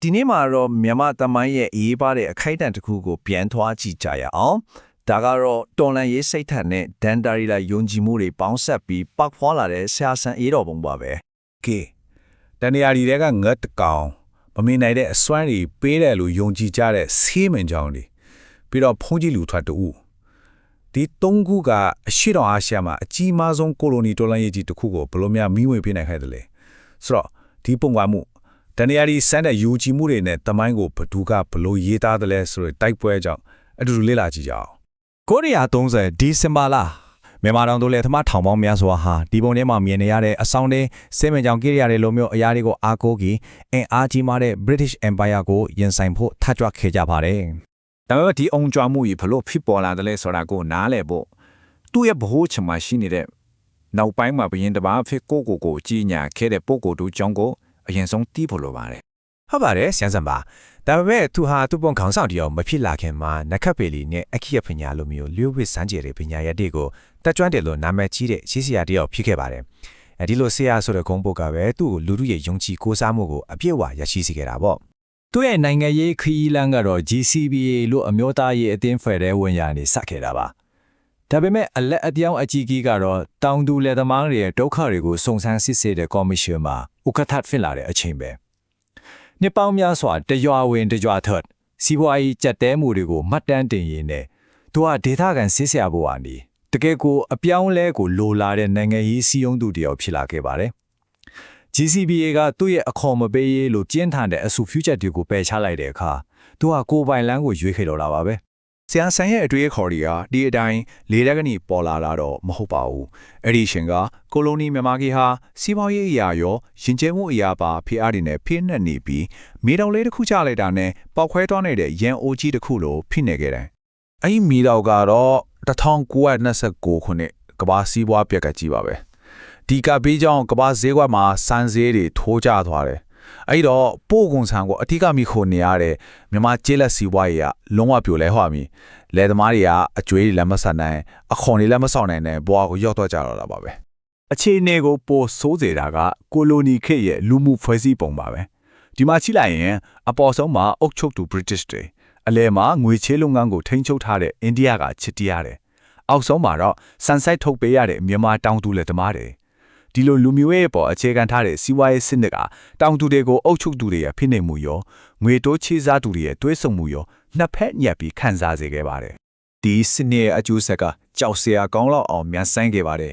ဒီနေ့မှာတော့မြန်မာတမိုင်းရဲ့အေးပါတဲ့အခိုက်အတန့်တစ်ခုကိုပြန်ထွားကြည့်ကြရအောင်ဒါကတော့တော်လန်ရေးစိတ်ထက်နဲ့ဒန်တာရီလာယုံကြည်မှုတွေပေါင်းဆက်ပြီးပောက်ဖွာလာတဲ့ဆရာဆန်အေးတော်ပုံပါပဲကဲတန်ရာဒီတွေကငတ်တကောင်မမင်းနိုင်တဲ့အစွမ်းတွေပေးတယ်လို့ယုံကြည်ကြတဲ့ဆေးမင်ကြောင်းတွေပြီးတော့ဖုန်ကြီးလူထွက်တူဒီ၃ခုကအရှိတော်အာရှမှာအကြီးမားဆုံးကိုလိုနီတော်လန်ရေးကြီးတစ်ခုကိုဘယ်လိုများမိဝင်ပြနိုင်ခဲ့တယ်လဲဆိုတော့ဒီပုံကွာမှုတန်ရာဒီစမ်းတဲ့ယူကြည်မှုတွေနဲ့တမိုင်းကိုဘသူကဘလို့ရေးသားတယ်လဲဆိုတော့တိုက်ပွဲကြောင့်အတူတူလေ့လာကြည့်ကြအောင်ကိုရီးယား30ဒီဇင်ဘာလမြန်မာတောင်တို့လည်းသမားထောင်ပေါင်းများစွာဟာဒီပုံထဲမှာမြင်နေရတဲ့အဆောင်တွေစဲမင်ကြောင်ကိရိယာတွေလိုမျိုးအရာတွေကိုအားကိုးပြီးအင်အားကြီးမားတဲ့ British Empire ကိုရင်ဆိုင်ဖို့ထကြွခဲ့ကြပါတယ်။ဒါပေမဲ့ဒီအောင်ကြွမှုကြီးဘလို့ဖြစ်ပေါ်လာတယ်လဲဆိုတာကိုနားလည်ဖို့သူ့ရဲ့ဘ ਹੁ ချမှာရှိနေတဲ့နောက်ပိုင်းမှာဘရင်တပါးဖြစ်ကိုကြီးညာခဲ့တဲ့ပုံကိုတို့ကြောင့်ကိုအရင်ဆုံးတီးဖို့လိုပါတယ်။ဟုတ်ပါတယ်ဆန်းစံပါဒါပေမဲ့သူဟာသူ့ပုံခေါင်းဆောင်တယောက်မဖြစ်လာခင်မှာနက်ခတ်ပေလီနဲ့အခရပညာလိုမျိုးလျှို့ဝှက်စမ်းကြယ်တဲ့ပညာရတဲ့ကိုတက်ကျွမ်းတယ်လို့နာမည်ကြီးတဲ့ရှိစရာတယောက်ဖြစ်ခဲ့ပါတယ်။အဲဒီလိုဆရာဆိုတဲ့ဂုဏ်ပုတ်ကပဲသူ့ကိုလူထုရဲ့ယုံကြည်ကိုးစားမှုကိုအပြည့်အဝရရှိစေခဲ့တာပေါ့။သူ့ရဲ့နိုင်ငံရေးခရီးလမ်းကတော့ GCBA လို့အမျိုးသားရေးအသင်းဖွဲ့တဲ့ဝန်ရနေစခဲ့တာပါ။ဒါပေမဲ့အလက်အပြောင်းအကြီးကြီးကတော့တောင်သူလယ်သမားတွေရဲ့ဒုက္ခတွေကိုစုံစမ်းစစ်ဆေးတဲ့ကော်မရှင်မှာဥက္ကဋ္ဌဖြစ်လာတဲ့အချိန်ပဲ။နှစ်ပေါင်းများစွာတရွာဝင်တရွာထွက်စီးပွားရေးကြက်တဲမှုတွေကိုမှတ်တမ်းတင်ရင်းနဲ့သူကဒေသခံစစ်ဆရာဘဝနေတကယ်ကိုအပြောင်းလဲကိုလိုလာတဲ့နိုင်ငံရေးစီးရုံးသူတယောက်ဖြစ်လာခဲ့ပါတယ်။ GCBA ကသူ့ရဲ့အခေါ်မပေးရေးလို့ကျင်းထန်တဲ့အဆူ future တွေကိုပယ်ချလိုက်တဲ့အခါသူကကိုယ်ပိုင်လမ်းကိုရွေးခဲ့တော့တာပါပဲဆရာဆန်ရဲ့အတွေ့အခေါ်တွေကဒီအတိုင်းလေတက်ကနေပေါ်လာတာတော့မဟုတ်ပါဘူးအဲ့ဒီရှင်ကကိုလိုနီမြန်မာကြီးဟာစီးပွားရေးအရာရောရင်ကျဲမှုအရာပါဖိအားတွေနဲ့ဖိနှက်နေပြီးမိတော်လေးတစ်ခုချလိုက်တာနဲ့ပောက်ခွဲသွားနေတဲ့ရန်အိုကြီးတစ်ခုလိုဖိနေခဲ့တယ်အဲ့ဒီမိတော်ကတော့1929ခုနှစ်ကမ္ဘာစီးပွားပြက်ကကြီးပါပဲဒီကပေးကြောင်းကမ္ဘာဈေးကွက်မှာစမ်းဈေးတွေထိုးကျသွားတယ်အဲ့တော့ပို့ကုန်ဆန်ကိုအထီးကမိခိုနေရတဲ့မြန်မာကျေးလက်စီးပွားရေးကလုံးဝပြိုလဲဟွာပြီလယ်သမားတွေကအကျွေးတွေလည်းမဆက်နိုင်အခွန်တွေလည်းမဆောင်နိုင်တဲ့ဘဝကိုရောက်တော့ကြတော့တာပါပဲအခြေအနေကိုပိုဆိုးစေတာကကိုလိုနီခေတ်ရဲ့လူမှုဖွဲ့စည်းပုံပါပဲဒီမှာချိလိုက်ရင်အပေါ်ဆုံးမှာအုပ်ချုပ်သူ British တွေအလဲမှာငွေချေးလုပ်ငန်းကိုထိန်းချုပ်ထားတဲ့အိန္ဒိယကချစ်တရားတယ်အောက်ဆုံးမှာတော့စန်ဆိုက်ထုတ်ပေးရတဲ့မြန်မာတောင်သူလယ်သမားတွေဒီလိုလူမျိုးရေးပေါ်အခြေခံထားတဲ့စီးပွားရေးစနစ်ကတောင်သူတွေကိုအုပ်ချုပ်သူတွေရဲ့ဖိနှိပ်မှုရောငွေတိုးချေးစားသူတွေရဲ့တွဲဆုံမှုရောနှစ်ဖက်ညက်ပြီးခံစားစေခဲ့ပါတယ်ဒီစနစ်ရဲ့အကျိုးဆက်ကကြောက်စရာကောင်းလောက်အောင်မြန်ဆန်းခဲ့ပါတယ်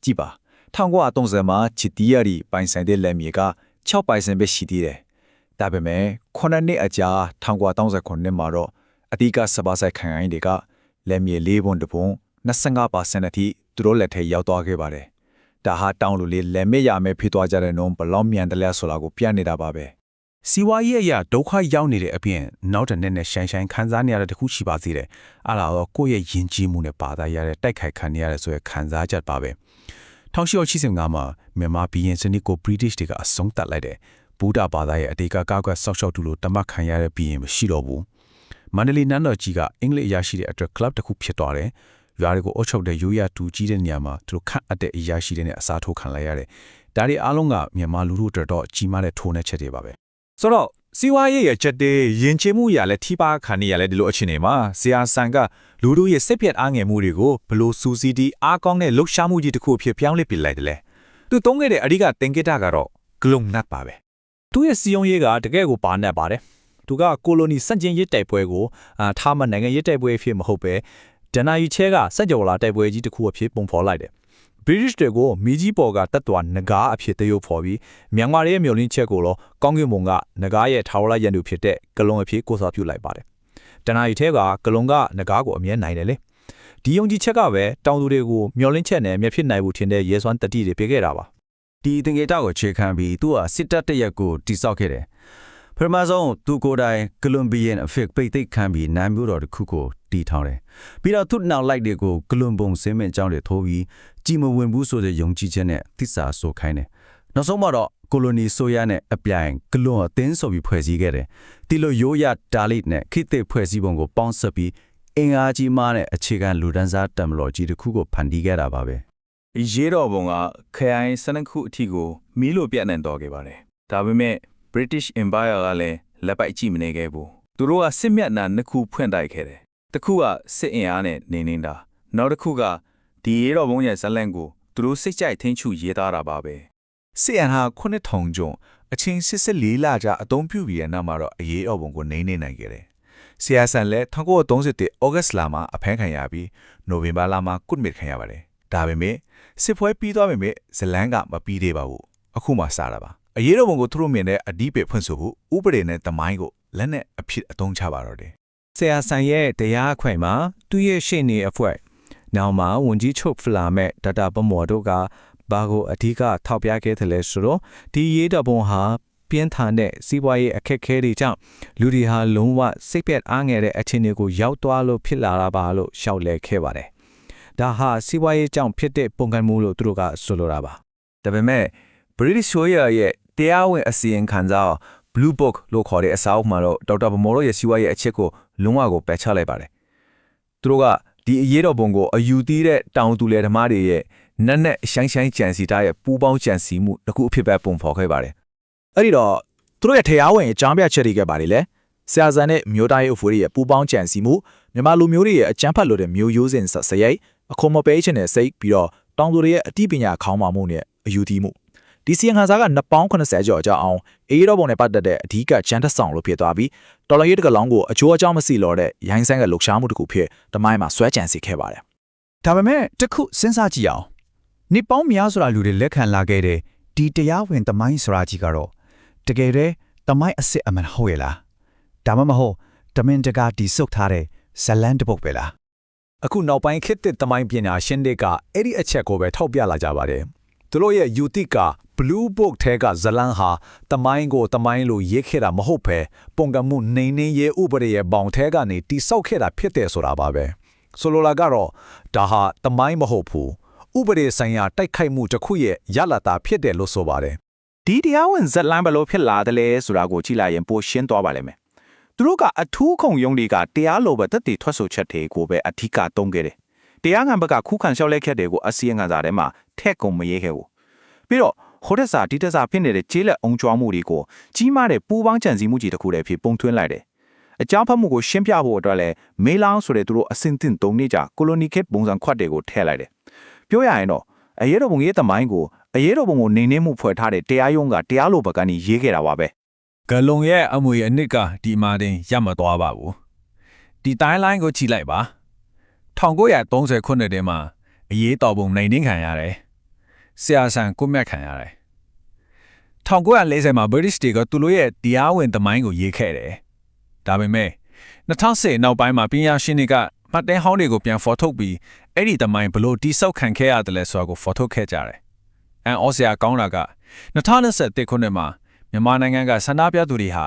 ကြည့်ပါ1930မှာချစ်တီယာရီပိုင်ဆိုင်တဲ့လက်မြေက6ပိုင်ဆိုင်ပဲရှိသေးတယ်ဒါပေမဲ့9နှစ်အကြာ1939မှာတော့အဓိကစပါးဆိုင်ခံရိုင်းတွေကလက်မြေ၄ပုံတပုံ25%အထိသူတို့လက်ထဲရောက်သွားခဲ့ပါတယ်ဒါဟာတောင်းလူလေးလက်မဲ့ရမယ်ဖြစ်သွားကြတဲ့နှုန်းဘလောက်မြန်တယ်လဲဆိုတာကိုပြနေတာပါပဲစီဝါရေးအရာဒုက္ခရောက်နေတဲ့အပြင်နောက်တစ်နေ့နဲ့ရှိုင်းခံစားနေရတဲ့တခုရှိပါသေးတယ်အဲ့ဒါတော့ကိုယ့်ရဲ့ယဉ်ကျေးမှုနဲ့ပါတာရတဲ့တိုက်ခိုက်ခံနေရတဲ့ဆိုရခံစားချက်ပါပဲ1885မှာမြန်မာပြည်ရင်စနစ်ကို British တွေကအဆုံးသတ်လိုက်တယ်ဗုဒ္ဓဘာသာရဲ့အတေကကောက်ကဆောက်ရှောက်သူလို့တမတ်ခံရတဲ့ပြည်ရင်မရှိတော့ဘူးမန္တလေးနန်းတော်ကြီးကအင်္ဂလိပ်အရာရှိတဲ့အတွက် club တစ်ခုဖြစ်သွားတယ်ရွာတွေကိုအုပ်ချုပ်တဲ့ရိုးရတူကြီးတဲ့နေရာမှာသူတို့ခန့်အပ်တဲ့အရာရှိတဲ့နဲ့အစားထိုးခံလိုက်ရတယ်ဒါတွေအားလုံးကမြန်မာလူထုအတွက်တော့ကြီးမားတဲ့ထိုးနှက်ချက်တွေပါပဲဆိုတော့စီဝါရေးရဲ့ချက်တွေယဉ်ကျေးမှုရလဲထိပါခံနေရလဲဒီလိုအခြေအနေမှာဆရာဆန်ကလူတို့ရဲ့စိတ်ပြတ်အားငယ်မှုတွေကိုဘလို့စူစီတီအားကောင်းတဲ့လှုပ်ရှားမှုကြီးတစ်ခုဖြစ်ပြောင်းလဲပြလိုက်တယ်လေသူသုံးခဲ့တဲ့အဓိကတင်ကိတကတော့ဂလုံနတ်ပါပဲသူ့ရဲ့စီယုံရေးကတကယ်ကိုပါနတ်ပါတယ်သူကကိုလိုနီစန့်ကျင်ရေးတိုက်ပွဲကိုထားမနိုင်ငံရေးတိုက်ပွဲဖြစ်မဟုတ်ပဲဒနာယူချဲကစက်ကြော်လာတိုက်ပွဲကြီးတစ်ခုအဖြစ်ပုံဖော်လိုက်တယ်British တွေကိုမီကြီးပေါ်ကတတ်တော်နဂါအဖြစ်တရုပ်ဖော်ပြီးမြန်မာရဲ့မျိုးလင်းချက်ကိုတော့ကောင်းကင်ဘုံကနဂါရဲ့ထာဝရရန်သူဖြစ်တဲ့ကလုံအဖြစ်ကိုစားပြုလိုက်ပါတယ်။တနာရီထဲကကလုံကနဂါကိုအမြဲနိုင်တယ်လေ။ဒီယုံကြည်ချက်ကပဲတောင်သူတွေကိုမျိုးလင်းချက်နဲ့မျက်ဖြစ်နိုင်ဖို့ထင်တဲ့ရဲစွမ်းတတိတွေပေးခဲ့တာပါ။ဒီတင်ကေတာကိုခြေခံပြီးသူကစစ်တပ်တရက်ကိုတိစောက်ခဲ့တယ်။ပထမဆုံးသူကိုယ်တိုင်ကိုလံဘီယန်အဖက်ပိတ်သိက်ခံပြီးနိုင်မျိုးတော်တစ်ခုကိုတီထောင်တယ်။ပြီးတော့သူ့နောက်လိုက်တွေကိုကလွန်ပုံစင်းမဲ့အကြောင်းတွေထိုးပြီးကြည်မဝင်ဘူးဆိုတဲ့ယုံကြည်ချက်နဲ့သစ္စာဆိုခိုင်းတယ်။နောက်ဆုံးမှာတော့ကိုလိုနီဆိုရနဲ့အပြိုင်ကလွန်အသင်းဆိုပြီးဖွဲ့စည်းခဲ့တယ်။ဒီလိုရိုးရဒါလိနဲ့ခိတ်သိက်ဖွဲ့စည်းပုံကိုပေါင်းစပ်ပြီးအင်အားကြီးမားတဲ့အခြေခံလူဒန်းစားတမလော်ကြီးတစ်ခုကိုဖန်တီးခဲ့တာပါပဲ။ရေးတော်ပုံကခရိုင်12ခုအထိကိုမီးလိုပြန့်နှံ့တော်ခဲ့ပါတယ်။ဒါပေမဲ့ British Empire ကလည်း လက်ပိုက်ကြည့်မနေခဲ့ဘူးသူတို့ကစစ်မျက်နှာနှစ်ခုဖွင့်တိုက်ခဲ့တယ်တစ်ခုကစစ်အင်အားနဲ့နေနေတာနောက်တစ်ခုကဒီရေတော်ဘုံရဲ့ဇလန်ကိုသူတို့စိတ်ကြိုက်ထင်းချူရေးသားတာပါပဲ စီအန်ဟာ9000ကျော်အချင်း84လကြာအသုံးပြုပြီးတဲ့နောက်မှာတော့အရေးတော်ပုံကိုနှိမ့်နေနိုင်ခဲ့တယ်ဆီယာဆန်လည်း1931ဩဂတ်လမှာအဖမ်းခံရပြီးနိုဝင်ဘာလမှာကွတ်မစ်ခံရပါတယ်ဒါပေမဲ့စစ်ပွဲပြီးသွားပေမဲ့ဇလန်ကမပြီးသေးပါဘူးအခုမှစတာပါအရေးတော်ပုံကိုသူတို့မြင်တဲ့အဒီပေဖွင့်ဆိုဖို့ဥပဒေနဲ့တမိုင်းကိုလက်နဲ့အဖြစ်အသုံးချပါတော့တယ် ဆရာဆန်ရဲ့တရားအခွင့်မှာသူ့ရဲ့ရှေ့နေအဖွဲ့နောက်မှာဝန်ကြီးချုပ်ဖလာမဲ့ဒေါက်တာပမော်တို့ကဘာကိုအဓိကထောက်ပြခဲ့တယ်လဲဆိုတော့ဒီရေးတော်ပုံဟာပြင်းထန်တဲ့စီးပွားရေးအခက်အခဲတွေကြောင့်လူတွေဟာလုံးဝစိတ်ပျက်အားငယ်တဲ့အခြေအနေကိုရောက်သွားလို့ဖြစ်လာတာပါလို့ရှောက်လဲခဲ့ပါတယ်။ဒါဟာစီးပွားရေးကြောင့်ဖြစ်တဲ့ပုံကံမှုလို့သူတို့ကဆိုလိုတာပါ။ဒါပေမဲ့ British Royal ရဲ့တရားဝင်အစီရင်ခံစာ Blue Book လို့ခေါ်တဲ့အစာအုပ်မှာတော့ဒေါက်တာပမော်တို့ရဲ့စီးပွားရေးအချက်ကိုလုံးဝကိုပယ်ချလိုက်ပါတယ်။သူတို့ကဒီအရေးတော်ပုံကိုအယူသီးတဲ့တောင်သူလယ်သမားတွေရဲ့နက်နက်ရှိုင်းရှိုင်းကြံစီတာရဲ့ပူးပေါင်းကြံစီမှုတစ်ခုအဖြစ်ပဲပုံဖော်ခဲ့ပါတယ် အဲ့ဒီတော့သူတို့ရဲ့တရားဝင်အကြောင်းပြချက်တွေကပါလေဆရာဇန်နဲ့မျိုးသားရေးအဖွေးရဲ့ပူပေါင်းကြံစီမှုမြန်မာလူမျိုးတွေရဲ့အကြမ်းဖက်လို့တဲ့မျိုးရိုးစင်စရိုက်အခွန်မပေးခြင်းနဲ့စိတ်ပြီးတော့တောင်သူတွေရဲ့အတိပညာခေါင်းမာမှုနဲ့အယူသီးမှုဒီစီယန်ခါစားက280ကျော်ကြောင်းအောင်အေးတော်ပုံနဲ့ပတ်သက်တဲ့အဓိကချမ်းသက်ဆောင်လို့ဖြစ်သွားပြီးတော်လိုင်းရေးတကလောင်းကိုအကျိုးအကြောင်းမစီလို့တဲ့ရိုင်းဆိုင်ကလှုပ်ရှားမှုတစ်ခုဖြစ်တမိုင်းမှာဆွဲကြံစီခဲ့ပါတယ် ဒါပေမဲ့တစ်ခုစဉ်းစားကြည့်အောင်နှစ်ပေါင်းများစွာလူတွေလက်ခံလာခဲ့တဲ့ဒီတရားဝင်သမိုင်းဆိုတာကြီးကတော့တကယ်တည်းသမိုင်းအစစ်အမှန်ဟုတ်ရဲ့လားဒါမှမဟုတ်တမင်တကာဒီစုပ်ထားတဲ့ဇလန်တပုတ်ပဲလား အခုနောက်ပိုင်းခေတ်သစ်သမိုင်းပညာရှင်တွေကအဲ့ဒီအချက်ကိုပဲထောက်ပြလာကြပါတယ်သူတို့ရဲ့ယူတိက Blue Book ထဲကဇလန်ဟာသမိုင်းကိုသမိုင်းလို့ရေးခဲ့တာမဟုတ်ပဲပုံကမှုနေနေရဲ့ဥပဒေရဲ့ဘောင်ထဲကနေတိဆောက်ခဲ့တာဖြစ်တယ်ဆိုတာပါပဲဆိုလိုလာကတော့ဒါဟာသမိုင်းမဟုတ်ဘူးဥပဒေဆိုင်ရာတိုက်ခိုက်မှုတစ်ခုရဲ့ရလဒ်တာဖြစ်တယ်လို့ဆိုပါတယ် ဒီတရားဝင်ဇက်လန်ဘလို့ဖြစ်လာတယ်လဲဆိုတာကိုကြည့်လိုက်ရင်ပိုရှင်းသွားပါလိမ့်မယ်သူတို့ကအထူးခုံရုံးတွေကတရားလိုပဲတက်တည်ထွက်ဆိုချက်တွေကိုပဲအထီးကသုံးခဲ့တယ်တရားခံဘက်ကခုခံလျှောက်လဲခဲ့တဲ့ကိုအစီရင်ခံစာထဲမှာထက်ကုန်မရေးခဲ့ဘူးပြီးတော့ဟိုတက်စာဒီတက်စာဖြစ်နေတဲ့ကျေးလက်အောင်ကျွမ်းမှုတွေကိုကြီးမားတဲ့ပူးပေါင်းကြံစည်မှုကြီးတစ်ခုတည်းဖြစ်ပုံသွင်းလိုက်တယ်အကြောင်းဖတ်မှုကိုရှင်းပြဖို့အတွက်လည်းမေးလောင်းဆိုတဲ့သူတို့အစင်တင်သုံးနေကြကိုလိုနီခေတ်ပုံစံခွက်တွေကိုထည့်လိုက်တယ်ပြောရရင်တော့အရေးတော်ပုံရေးသမိုင်းကိုအရေးတော်ပုံကိုနေနေမှုဖွဲ့ထားတဲ့တရားရုံးကတရားလိုဘက်ကနေရေးခဲ့တာပါပဲ ဂလုံရဲ့အမွေအနှစ်ကဒီမှာတင်ရမသွားပါဘူးဒီတိုင်းလိုင်းကိုကြည့်လိုက်ပါ1930ခုနှစ်တည်းမှာအရေးတော်ပုံနိုင်နှင်းခံရတယ်ဆရာဆန်ကိုမြတ်ခံရတယ်1940မှာ British တွေကသူတို့ရဲ့တရားဝင်သမိုင်းကိုရေးခဲ့တယ်ဒါပေမဲ့2010နောက်ပိုင်းမှာပညာရှင်တွေကမှတ်တမ်းဟောင်းတွေကိုပြန်ဖော်ထုတ်ပြီးအဲ့ဒီသမိုင်းဘလို့တိဆောက်ခံခဲ့ရတယ်လဲဆိုတာကိုဖော်ထုတ်ခဲ့ကြတယ်။အော်စရာကောင်းတာက2021ခုနှစ်မှာမြန်မာနိုင်ငံကဆန္ဒပြသူတွေဟာ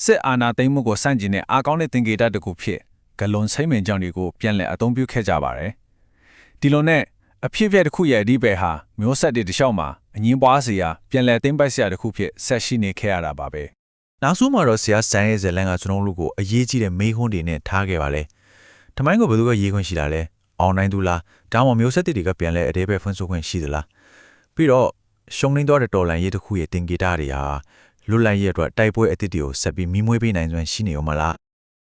စစ်အာဏာသိမ်းမှုကိုစန့်ကျင်တဲ့အားကောင်းတဲ့သင်္ကေတတစ်ခုဖြစ်ဂလွန်စိမ့်မင်ကြောင့်တွေကိုပြန်လည်အသုံးပြုခဲ့ကြပါတယ်။ဒီလိုနဲ့အဖြစ်အပျက်တစ်ခုရဲ့အဓိပ္ပာယ်ဟာမျိုးဆက်တွေတခြားမှာအငင်းပွားစရာပြန်လည်သိမ်းပိုက်စရာတစ်ခုဖြစ်ဆက်ရှိနေခဲ့ရတာပါပဲ။ နောက်ဆုံးမှာတော့ဆရာစံရဲ့ဇလန်ကကျွန်တော်တို့ကိုအရေးကြီးတဲ့မေးခွန်းတွေနဲ့ထားခဲ့ပါလေ။တမိုင်းကိုဘယ်သူကရေးခွင့်ရှိတာလဲ။အောင်နိုင်သူလား။ဒါမှမဟုတ်မျိုးဆက်တွေကပြန်လဲအသေးပဲဖွင့်ဆိုခွင့်ရှိသလား။ပြီးတော့ရှုံးနှင်းသွားတဲ့တော်လန်ရေးတစ်ခုရဲ့တင်ကေတာတွေဟာလွတ်လပ်ရေးအတွက်တိုက်ပွဲအသစ်တွေကိုဆက်ပြီးမိမွေးပေးနိုင်စွမ်းရှိနေဦးမလား